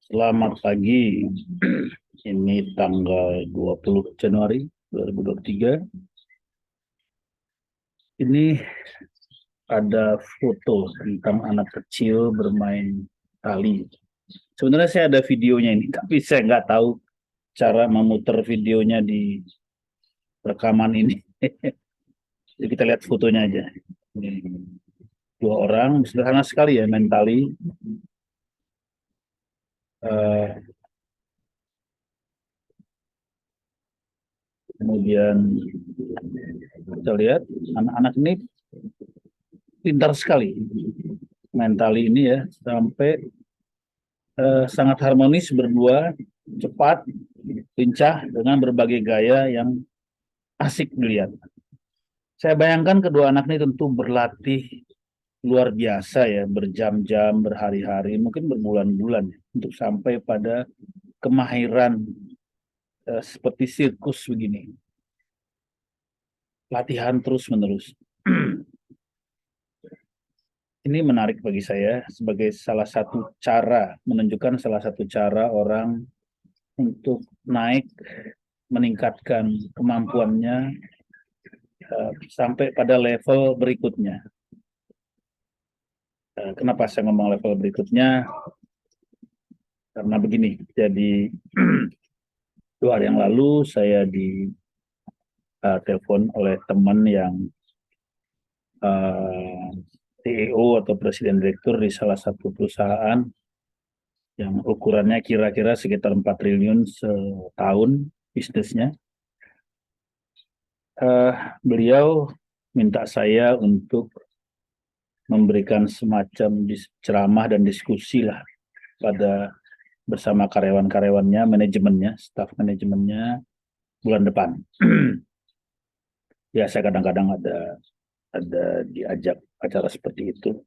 Selamat pagi. Ini tanggal 20 Januari 2023. Ini ada foto tentang anak kecil bermain tali. Sebenarnya saya ada videonya ini, tapi saya nggak tahu cara memutar videonya di rekaman ini. Jadi kita lihat fotonya aja. Ini dua orang, sederhana sekali ya main tali. Eh, Kemudian kita lihat anak-anak ini pintar sekali main tali ini ya, sampai sangat harmonis berdua, cepat, lincah dengan berbagai gaya yang asik dilihat. Saya bayangkan kedua anak ini tentu berlatih luar biasa ya, berjam-jam, berhari-hari, mungkin berbulan-bulan ya, untuk sampai pada kemahiran seperti sirkus begini. Latihan terus-menerus. Ini menarik bagi saya sebagai salah satu cara, menunjukkan salah satu cara orang untuk naik, meningkatkan kemampuannya sampai pada level berikutnya. Kenapa saya ngomong level berikutnya? Karena begini, jadi 2 hari yang lalu saya di telepon oleh teman yang CEO atau presiden direktur di salah satu perusahaan yang ukurannya kira-kira sekitar 4 triliun setahun bisnisnya. Beliau minta saya untuk memberikan semacam ceramah dan diskusi lah pada bersama karyawan-karyawannya, manajemennya, staf manajemennya bulan depan. Ya, saya kadang-kadang ada diajak acara seperti itu.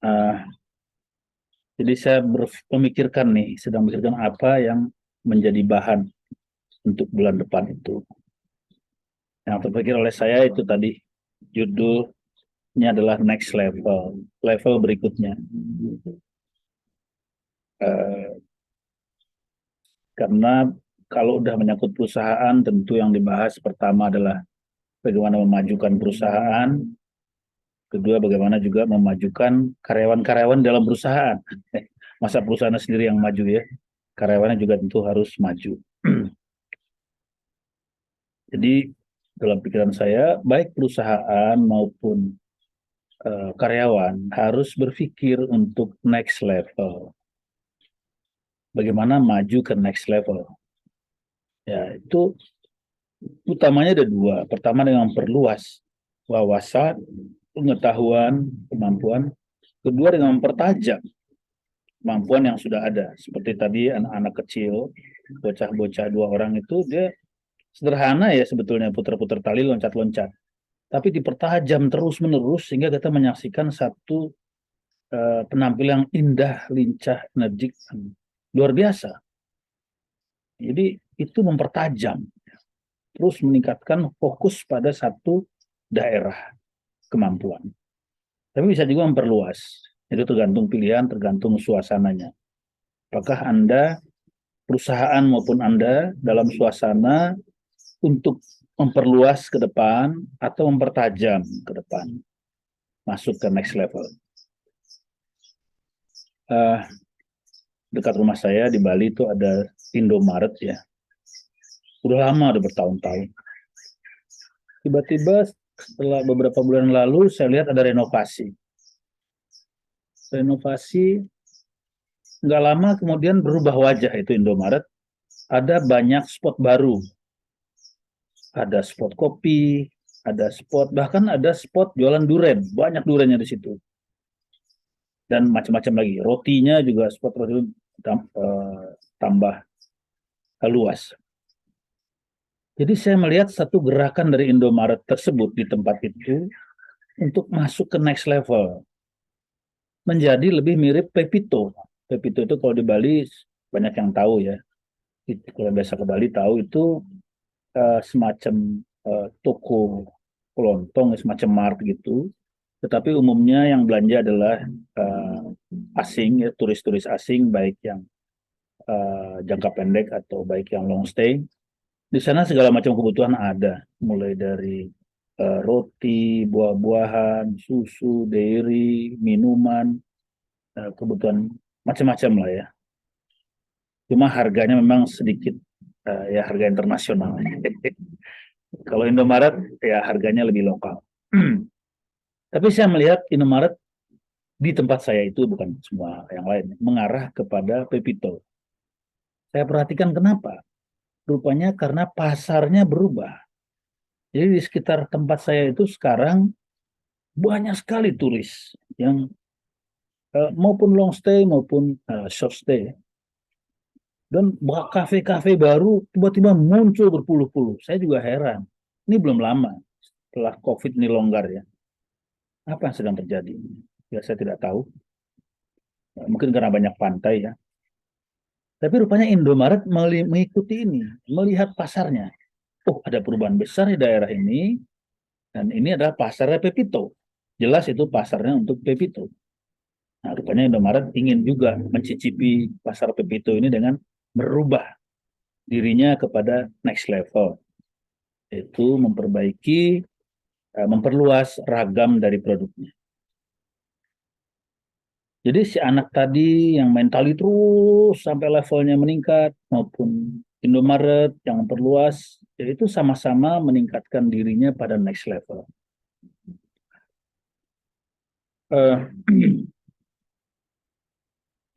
uh, jadi saya memikirkan nih, sedang memikirkan apa yang menjadi bahan untuk bulan depan itu. Yang terpikir oleh saya itu tadi, judulnya adalah next level, level berikutnya. Uh, karena kalau udah menyangkut perusahaan, tentu yang dibahas pertama adalah bagaimana memajukan perusahaan, kedua bagaimana juga memajukan karyawan-karyawan dalam perusahaan. Masa perusahaan sendiri yang maju ya, karyawannya juga tentu harus maju. Jadi dalam pikiran saya, baik perusahaan maupun karyawan harus berpikir untuk next level. Bagaimana maju ke next level? Ya, itu utamanya ada 2. Pertama dengan memperluas wawasan, pengetahuan, kemampuan. Kedua dengan mempertajam kemampuan yang sudah ada. Seperti tadi anak-anak kecil, bocah-bocah 2 orang itu, dia sederhana ya sebetulnya, putar-putar tali, loncat-loncat. Tapi dipertajam terus-menerus sehingga kita menyaksikan satu penampilan yang indah, lincah, energik, luar biasa. Jadi itu mempertajam, terus meningkatkan fokus pada satu daerah kemampuan. Tapi bisa juga memperluas. Itu tergantung pilihan, tergantung suasananya. Apakah Anda, perusahaan maupun Anda, dalam suasana untuk memperluas ke depan atau mempertajam ke depan, masuk ke next level. Dekat rumah saya di Bali itu ada Indomaret ya. Udah lama, udah bertahun-tahun. Tiba-tiba setelah beberapa bulan lalu saya lihat ada renovasi. Renovasi nggak lama kemudian berubah wajah itu Indomaret. Ada banyak spot baru. Ada spot kopi, ada spot, bahkan ada spot jualan duren. Banyak durennya di situ. Dan macam-macam lagi. Rotinya juga spot roti tambah luas. Jadi saya melihat satu gerakan dari Indomaret tersebut di tempat itu untuk masuk ke next level. Menjadi lebih mirip Pepito. Pepito itu kalau di Bali banyak yang tahu ya. Kalau biasa ke Bali tahu itu semacam toko kelontong, semacam mart gitu. Tetapi umumnya yang belanja adalah asing, ya, turis-turis asing, baik yang jangka pendek atau baik yang long stay. Di sana segala macam kebutuhan ada, mulai dari roti, buah-buahan, susu, dairy, minuman, kebutuhan macam-macam lah ya. Cuma harganya memang sedikit ya harga internasional. Kalau Indomaret ya harganya lebih lokal. Tapi saya melihat Indomaret di tempat saya itu, bukan semua yang lain, mengarah kepada Pepito. Saya perhatikan kenapa. Rupanya karena pasarnya berubah. Jadi di sekitar tempat saya itu sekarang banyak sekali turis yang maupun long stay maupun short stay. Dan kafe-kafe baru tiba-tiba muncul berpuluh-puluh. Saya juga heran. Ini belum lama setelah COVID ini longgar ya. Apa yang sedang terjadi? Ya saya tidak tahu. Mungkin karena banyak pantai ya. Tapi rupanya Indomaret mengikuti ini, melihat pasarnya. Oh, ada perubahan besar di daerah ini, dan ini adalah pasarnya Pepito. Jelas itu pasarnya untuk Pepito. Nah, rupanya Indomaret ingin juga mencicipi pasar Pepito ini dengan merubah dirinya kepada next level, yaitu memperbaiki, memperluas ragam dari produknya. Jadi si anak tadi yang mentali terus sampai levelnya meningkat, maupun Indomaret yang memperluas, yaitu sama-sama meningkatkan dirinya pada next level.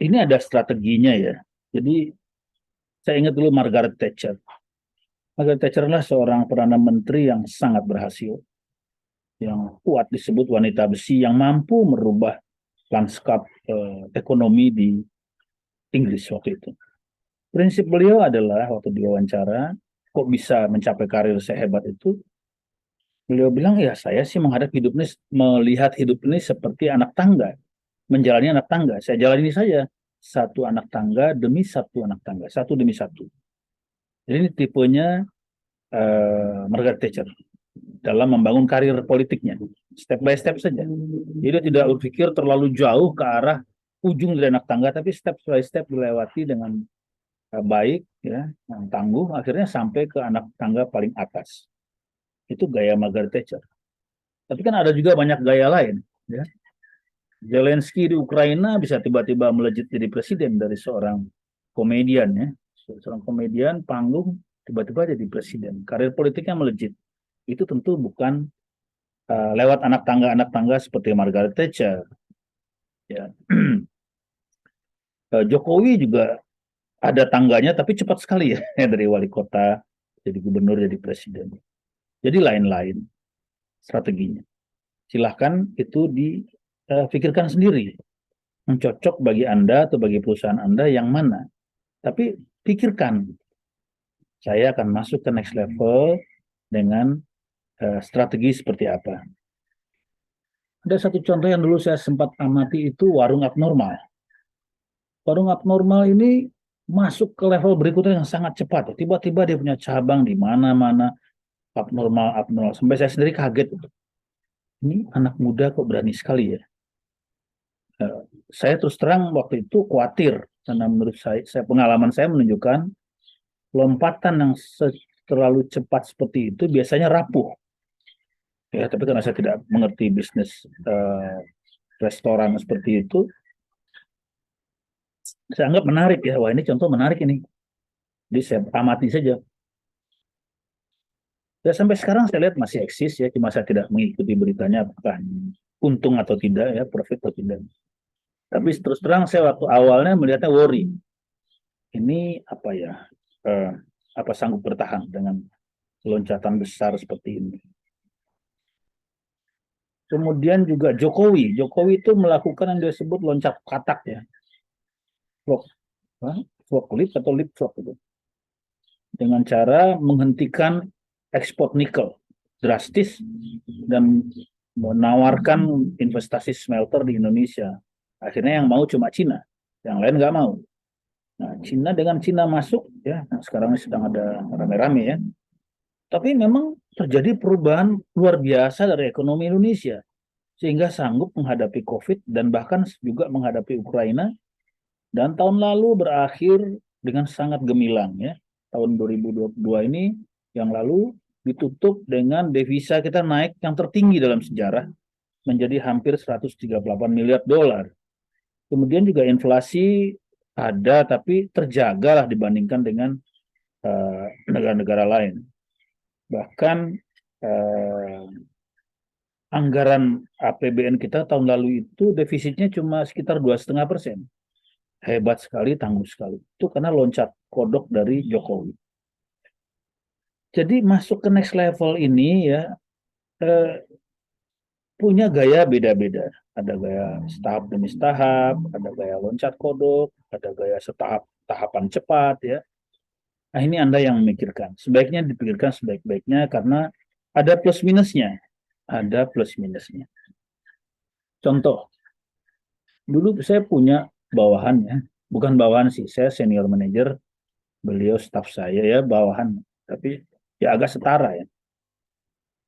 Ini ada strateginya ya. Jadi saya ingat dulu Margaret Thatcher. Margaret Thatcher adalah seorang perdana menteri yang sangat berhasil, yang kuat disebut wanita besi, yang mampu merubah lanskap ekonomi di Inggris waktu itu. Prinsip beliau adalah waktu diwawancara, kok bisa mencapai karir sehebat itu? Beliau bilang, ya saya sih melihat hidup ini seperti anak tangga, menjalani anak tangga. Saya jalani saja satu anak tangga demi satu anak tangga, satu demi satu. Jadi ini tipenya Margaret Thatcher dalam membangun karir politiknya, step by step saja. Jadi dia tidak berpikir terlalu jauh ke arah ujung dari anak tangga, tapi step by step dilewati dengan baik, ya, yang tangguh, akhirnya sampai ke anak tangga paling atas. Itu gaya Margaret Thatcher. Tapi kan ada juga banyak gaya lain, ya. Zelensky di Ukraina bisa tiba-tiba melejit jadi presiden dari seorang komedian, ya. Seorang komedian panggung tiba-tiba jadi presiden. Karir politiknya melejit. Itu tentu bukan lewat anak tangga seperti Margaret Thatcher. Ya. Jokowi juga ada tangganya, tapi cepat sekali ya dari wali kota jadi gubernur jadi presiden. Jadi lain-lain strateginya. Silahkan itu dipikirkan sendiri. Yang cocok bagi Anda atau bagi perusahaan Anda yang mana. Tapi pikirkan, saya akan masuk ke next level dengan strategi seperti apa. Ada satu contoh yang dulu saya sempat amati, itu warung abnormal. Warung abnormal ini masuk ke level berikutnya yang sangat cepat. Tiba-tiba dia punya cabang di mana-mana, abnormal. Sampai saya sendiri kaget. Ini anak muda kok berani sekali ya. Saya terus terang waktu itu khawatir, karena menurut saya pengalaman saya menunjukkan lompatan yang terlalu cepat seperti itu biasanya rapuh. Ya, tapi karena saya tidak mengerti bisnis restoran seperti itu, saya anggap menarik ya. Wah, ini contoh menarik ini. Jadi saya amati saja. Ya, sampai sekarang saya lihat masih eksis ya, cuma saya tidak mengikuti beritanya apakah untung atau tidak ya, profit atau tidak. Tapi terus terang saya waktu awalnya melihatnya worry. Ini apa ya? Apa sanggup bertahan dengan loncatan besar seperti ini? Kemudian juga Jokowi itu melakukan yang dia sebut loncat katak ya, vlog lip atau lip vlog itu, dengan cara menghentikan ekspor nikel drastis dan menawarkan investasi smelter di Indonesia. Akhirnya yang mau cuma Cina, yang lain nggak mau. Nah, Cina masuk ya, nah sekarang sedang ada rame-rame ya. Tapi memang terjadi perubahan luar biasa dari ekonomi Indonesia. sehingga sanggup menghadapi COVID dan bahkan juga menghadapi Ukraina. Dan tahun lalu berakhir dengan sangat gemilang ya. Tahun 2022 ini yang lalu ditutup dengan devisa kita naik yang tertinggi dalam sejarah menjadi hampir 138 miliar dolar. Kemudian juga inflasi ada tapi terjaga lah dibandingkan dengan negara-negara lain. Bahkan anggaran APBN kita tahun lalu itu defisitnya cuma sekitar 2,5%. Hebat sekali, tangguh sekali. Itu karena loncat kodok dari Jokowi. Jadi masuk ke next level ini ya punya gaya beda-beda. Ada gaya setahap demi setahap, ada gaya loncat kodok, ada gaya tahapan cepat ya. Nah ini Anda yang memikirkan. Sebaiknya dipikirkan sebaik-baiknya karena ada plus minusnya. Ada plus minusnya. Contoh, dulu saya punya bawahan ya. Bukan bawahan sih, saya senior manager, beliau staff saya ya bawahan. Tapi ya agak setara ya.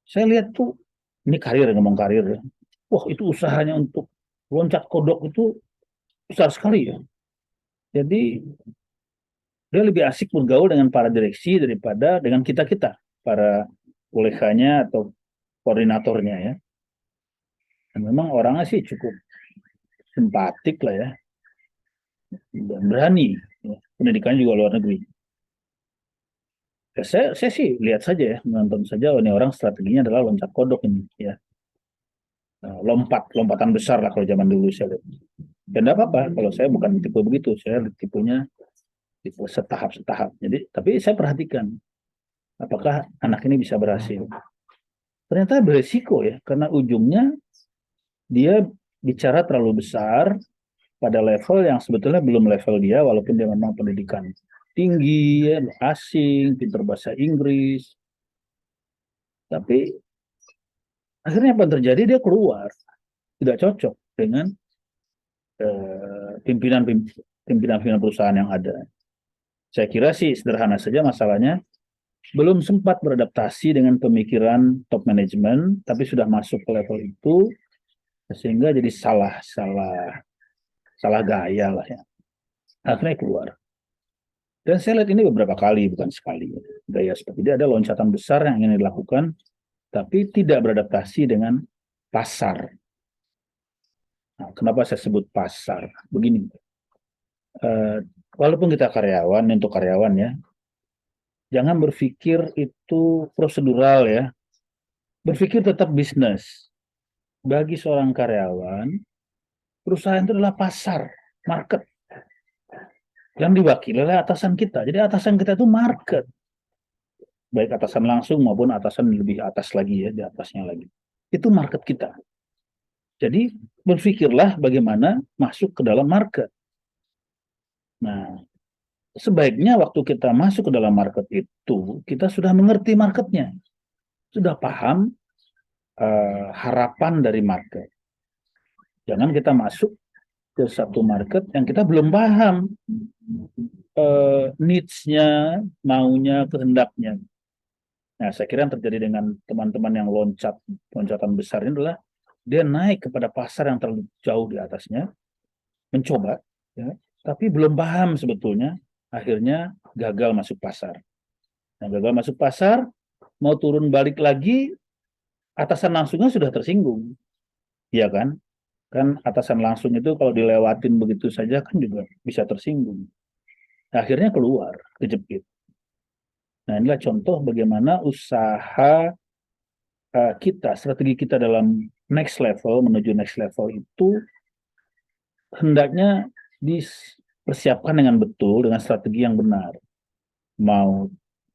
Saya lihat tuh, ini karir, ngomong karir ya. Wah itu usahanya untuk loncat kodok itu besar sekali ya. Jadi dia lebih asik bergaul dengan para direksi daripada dengan kita-kita, para koleganya atau koordinatornya ya. Dan memang orangnya sih cukup simpatik lah ya, dan berani. Ya. Pendidikannya juga luar negeri. Ya, saya sih lihat saja ya, menonton saja. Ini orang strateginya adalah loncat kodok ini ya. Lompatan besar lah kalau zaman dulu saya lihat. Dan tidak apa-apa kalau saya bukan tipe begitu, saya tipenya tipe setahap-setahap. Jadi, tapi saya perhatikan apakah anak ini bisa berhasil. Ternyata beresiko ya, karena ujungnya dia bicara terlalu besar pada level yang sebetulnya belum level dia, walaupun dia memang pendidikan tinggi, ya, asing, pintar bahasa Inggris. Tapi akhirnya apa yang terjadi? Dia keluar, tidak cocok dengan pimpinan perusahaan yang ada. Saya kira sih sederhana saja masalahnya. Belum sempat beradaptasi dengan pemikiran top management, tapi sudah masuk ke level itu, sehingga jadi salah gaya lah ya. Akhirnya keluar. Dan saya lihat ini beberapa kali, bukan sekali. Gaya seperti ini ada loncatan besar yang ingin dilakukan, tapi tidak beradaptasi dengan pasar. Nah, kenapa saya sebut pasar? Begini, walaupun kita karyawan, untuk karyawan ya, jangan berpikir itu prosedural ya. Berpikir tetap bisnis. Bagi seorang karyawan, perusahaan itu adalah pasar, market. Yang diwakili oleh atasan kita. Jadi atasan kita itu market. Baik atasan langsung maupun atasan lebih atas lagi ya, di atasnya lagi. Itu market kita. Jadi berpikirlah bagaimana masuk ke dalam market. Nah, sebaiknya waktu kita masuk ke dalam market itu, kita sudah mengerti marketnya. Sudah paham harapan dari market. Jangan kita masuk ke satu market yang kita belum paham needs-nya, maunya, kehendaknya. Nah, saya kira yang terjadi dengan teman-teman yang loncatan besar ini adalah dia naik kepada pasar yang terlalu jauh di atasnya, mencoba, ya, tapi belum paham sebetulnya, akhirnya gagal masuk pasar. Nah, gagal masuk pasar, mau turun balik lagi, atasan langsungnya sudah tersinggung, ya kan? Kan atasan langsung itu kalau dilewatin begitu saja kan juga bisa tersinggung. Nah, akhirnya keluar, kejepit. Nah, inilah contoh bagaimana usaha kita, strategi kita dalam next level, menuju next level itu hendaknya dipersiapkan dengan betul, dengan strategi yang benar. Mau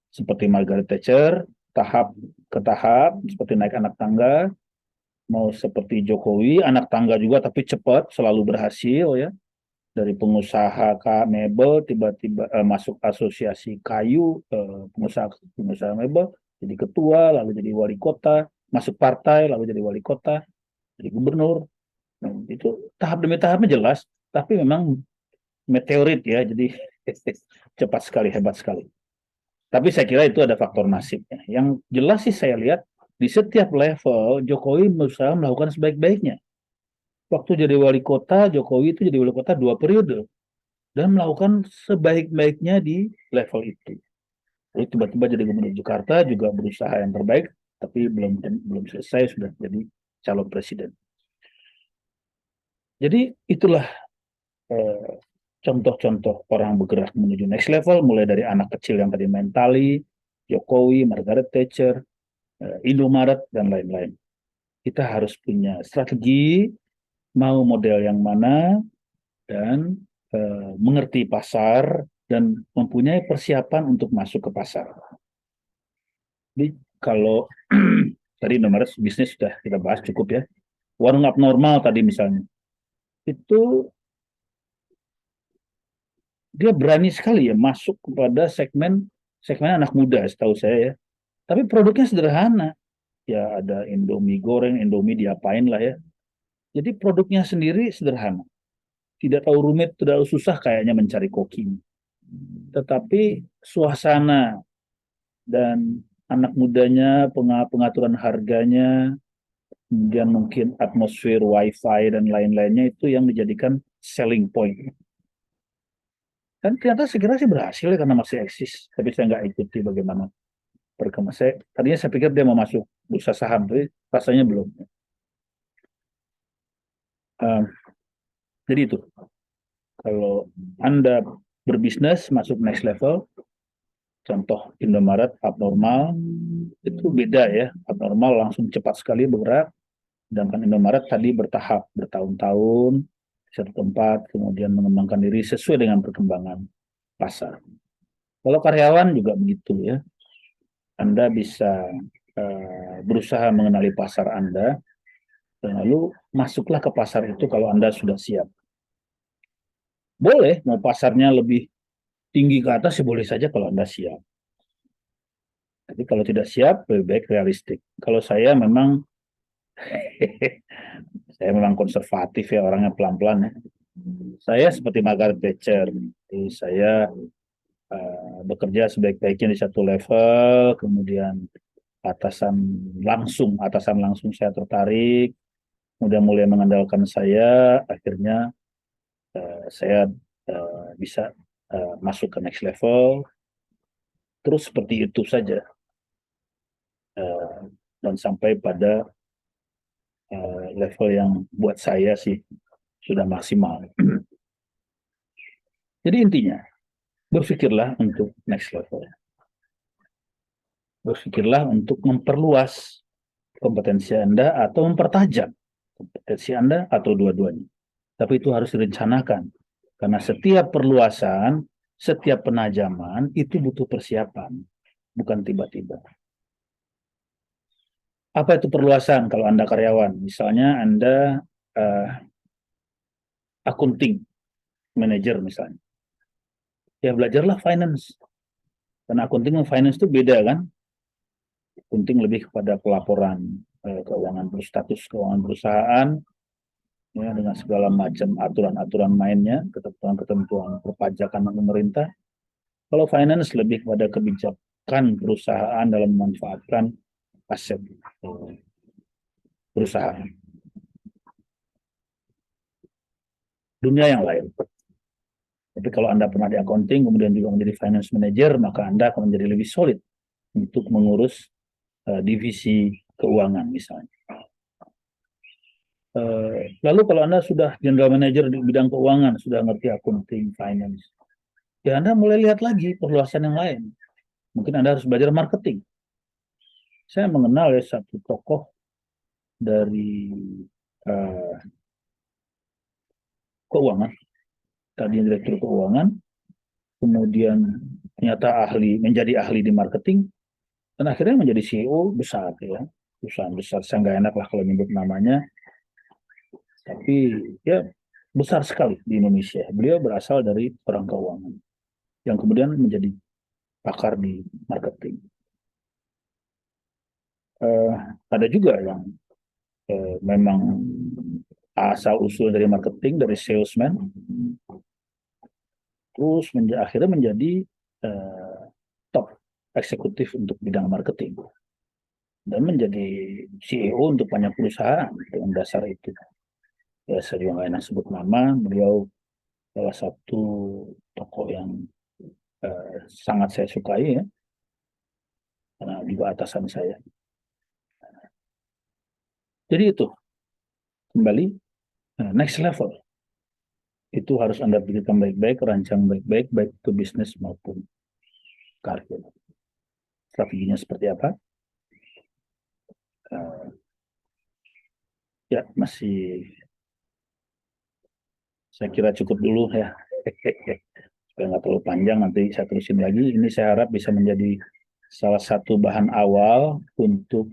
seperti Margaret Thatcher, tahap ke tahap, seperti naik anak tangga, mau seperti Jokowi, anak tangga juga tapi cepat, selalu berhasil ya. Dari pengusaha mebel tiba-tiba masuk asosiasi kayu, pengusaha mebel, jadi ketua, lalu jadi wali kota, masuk partai, lalu jadi wali kota, jadi gubernur. Nah, itu tahap demi tahapnya jelas, tapi memang meteorit ya, jadi cepat sekali, hebat sekali. Tapi saya kira itu ada faktor nasibnya. Yang jelas sih saya lihat di setiap level Jokowi berusaha melakukan sebaik-baiknya. Waktu jadi wali kota, Jokowi itu jadi wali kota 2 periode dan melakukan sebaik-baiknya di level itu. Lalu tiba-tiba jadi gubernur Jakarta juga berusaha yang terbaik, tapi belum selesai sudah jadi calon presiden. Jadi itulah eh, contoh-contoh orang bergerak menuju next level, mulai dari anak kecil yang tadi main tali, Jokowi, Margaret Thatcher, Indomaret, dan lain-lain. Kita harus punya strategi, mau model yang mana, dan mengerti pasar, dan mempunyai persiapan untuk masuk ke pasar. Jadi kalau tadi Indomaret bisnis sudah kita bahas cukup ya. Warung abnormal tadi misalnya, itu dia berani sekali ya masuk kepada segmen segmen anak muda setahu saya ya. Tapi produknya sederhana. Ya ada Indomie goreng, Indomie diapain lah ya. Jadi produknya sendiri sederhana. Tidak tahu rumit, tidak tahu susah kayaknya mencari koki. Tetapi suasana dan anak mudanya, pengaturan harganya, kemudian mungkin atmosfer wifi dan lain-lainnya itu yang dijadikan selling point. Dan ternyata segera sih berhasil ya karena masih eksis. Tapi saya nggak ikuti bagaimana perkembangan. Tadinya saya pikir dia mau masuk bursa saham, tapi rasanya belum. Uh, jadi itu, kalau Anda berbisnis masuk next level, contoh Indomaret abnormal, itu beda ya. Abnormal langsung cepat sekali bergerak, sedangkan Indomaret tadi bertahap, bertahun-tahun, di satu tempat, kemudian mengembangkan diri sesuai dengan perkembangan pasar. Kalau karyawan juga begitu ya. Anda bisa berusaha mengenali pasar Anda, dan lalu masuklah ke pasar itu kalau Anda sudah siap. Boleh, mau pasarnya lebih tinggi ke atas, ya boleh saja kalau Anda siap. Tapi kalau tidak siap, lebih baik realistik. Kalau saya memang, saya memang konservatif ya, orangnya pelan-pelan ya. Saya seperti Margaret Thatcher, jadi saya bekerja sebaik-baiknya di satu level, kemudian atasan langsung saya tertarik, kemudian mulai mengandalkan saya, akhirnya saya bisa masuk ke next level, terus seperti itu saja, dan sampai pada level yang buat saya sih sudah maksimal. Jadi intinya, berpikirlah untuk next level. Berpikirlah untuk memperluas kompetensi Anda atau mempertajam kompetensi Anda atau dua-duanya. Tapi itu harus direncanakan. Karena setiap perluasan, setiap penajaman itu butuh persiapan, bukan tiba-tiba. Apa itu perluasan kalau Anda karyawan? Misalnya Anda akunting manager misalnya. Ya belajarlah finance. Karena akunting dan finance itu beda kan? Akunting lebih kepada pelaporan keuangan berstatus keuangan perusahaan, ya, dengan segala macam aturan-aturan mainnya, ketentuan-ketentuan perpajakan pemerintah. Kalau finance lebih kepada kebijakan perusahaan dalam memanfaatkan aset perusahaan. Dunia yang lain. Tapi kalau Anda pernah di accounting, kemudian juga menjadi finance manager, maka Anda akan menjadi lebih solid untuk mengurus divisi keuangan misalnya. Lalu kalau Anda sudah general manager di bidang keuangan, sudah ngerti accounting, finance, ya Anda mulai lihat lagi perluasan yang lain. Mungkin Anda harus belajar marketing. Saya mengenal ya satu tokoh dari uh, keuangan, tadi direktur keuangan, kemudian ternyata menjadi ahli di marketing, dan akhirnya menjadi CEO besar ya, perusahaan besar. Saya nggak enak lah kalau nyebut namanya, tapi ya besar sekali di Indonesia. Beliau berasal dari orang keuangan yang kemudian menjadi pakar di marketing. Ada juga yang memang asal usul dari marketing, dari salesman, terus akhirnya menjadi top eksekutif untuk bidang marketing. dan menjadi CEO untuk banyak perusahaan dengan dasar itu. Ya, saya juga nggak enak sebut nama, beliau salah satu tokoh yang sangat saya sukai ya, karena juga atasan saya. Jadi itu kembali next level itu harus Anda pikirkan baik-baik, rancang baik-baik, baik itu bisnis maupun karir. Strateginya seperti apa? Uh, ya masih saya kira cukup dulu ya. Supaya nggak terlalu panjang, nanti saya terusin lagi. Ini saya harap bisa menjadi salah satu bahan awal untuk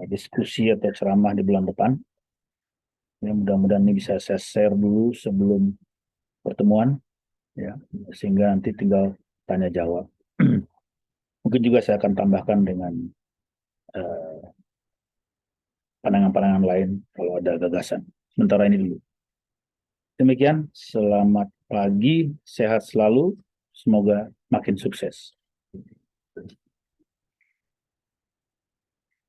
diskusi atau ceramah di bulan depan. Ya, mudah-mudahan ini bisa saya share dulu sebelum pertemuan, ya, sehingga nanti tinggal tanya jawab. Mungkin juga saya akan tambahkan dengan pandangan-pandangan lain kalau ada gagasan. Sementara ini dulu. Demikian, selamat pagi, sehat selalu, semoga makin sukses.